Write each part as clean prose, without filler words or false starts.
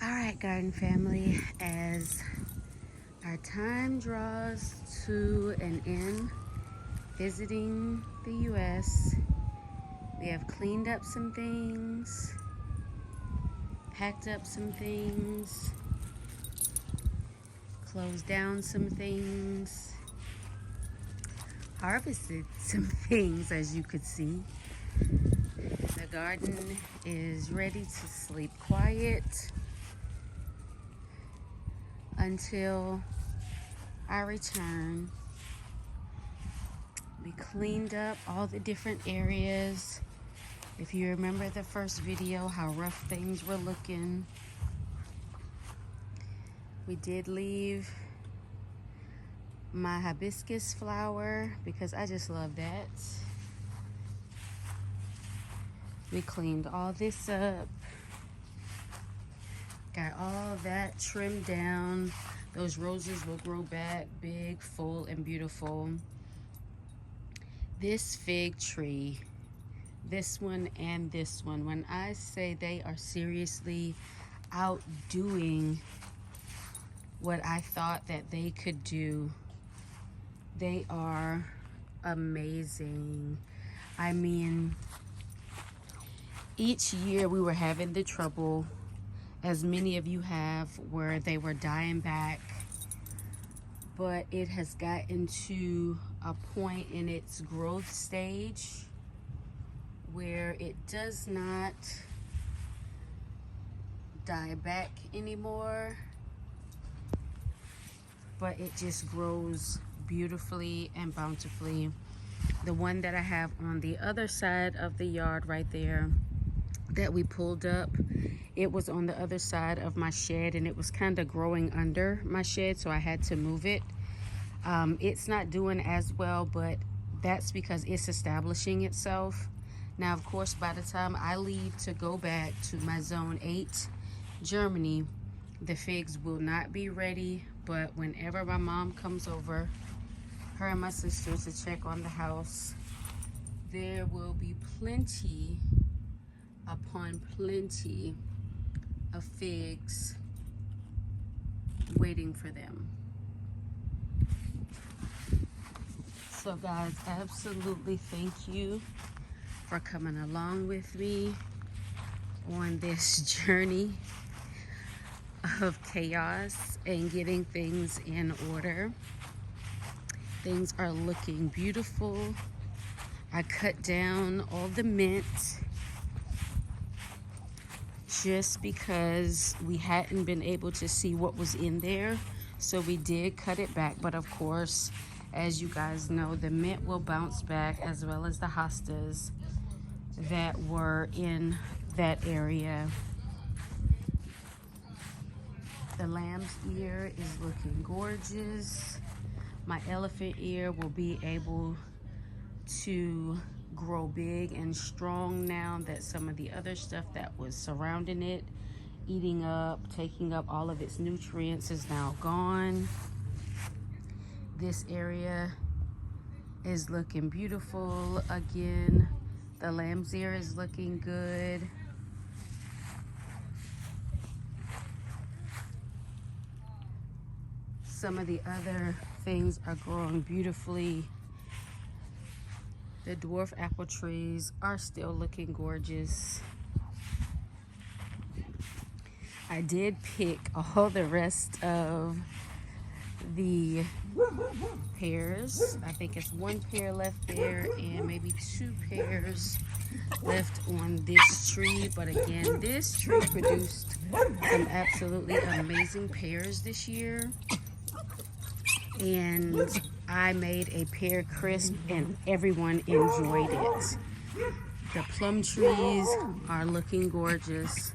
Alright, garden family, as our time draws to an end visiting the US, we have cleaned up some things, packed up some things, closed down some things, harvested some things, as you could see. The garden is ready to sleep quiet until I return. We cleaned up all the different areas. If you remember the first video, how rough things were looking. We did leave my hibiscus flower because I just love that. We cleaned all this up. Got all that trimmed down. Those roses will grow back big, full, and beautiful. This fig tree, this one and this one, when I say they are seriously outdoing what I thought that they could do, they are amazing. I mean, each year we were having the trouble, as many of you have, where they were dying back, but it has gotten to a point in its growth stage where it does not die back anymore, but it just grows beautifully and bountifully. The one that I have on the other side of the yard right there that we pulled up, it was on the other side of my shed and it was kind of growing under my shed, so I had to move it. It's not doing as well, but that's because it's establishing itself. Now, of course, by the time I leave to go back to my zone 8, Germany, the figs will not be ready, but whenever my mom comes over, her and my sister, to check on the house, there will be plenty upon plenty of figs waiting for them. So guys, absolutely thank you for coming along with me on this journey of chaos and getting things in order. Things are looking beautiful. I cut down all the mint just because we hadn't been able to see what was in there, so we did cut it back. But of course, as you guys know, the mint will bounce back, as well as the hostas that were in that area. The lamb's ear is looking gorgeous. My elephant ear will be able to grow big and strong now that some of the other stuff that was surrounding it, eating up, taking up all of its nutrients, is now gone. This area is looking beautiful again. The lamb's ear is looking good. Some of the other things are growing beautifully. The dwarf apple trees are still looking gorgeous. I did pick all the rest of the pears. I think it's 1 pear left there and maybe 2 pears left on this tree. But again, this tree produced some absolutely amazing pears this year. And I made a pear crisp and everyone enjoyed it. The plum trees are looking gorgeous.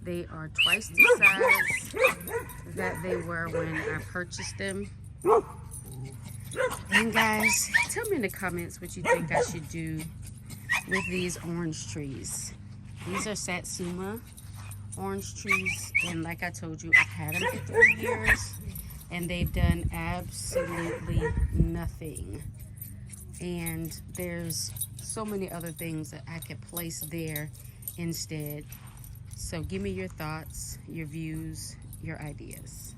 They are twice the size that they were when I purchased them. And guys, tell me in the comments what you think I should do with these orange trees. These are Satsuma orange trees, and like I told you, I've had them for 3 years and they've done absolutely nothing. And there's so many other things that I could place there instead. So give me your thoughts, your views, your ideas.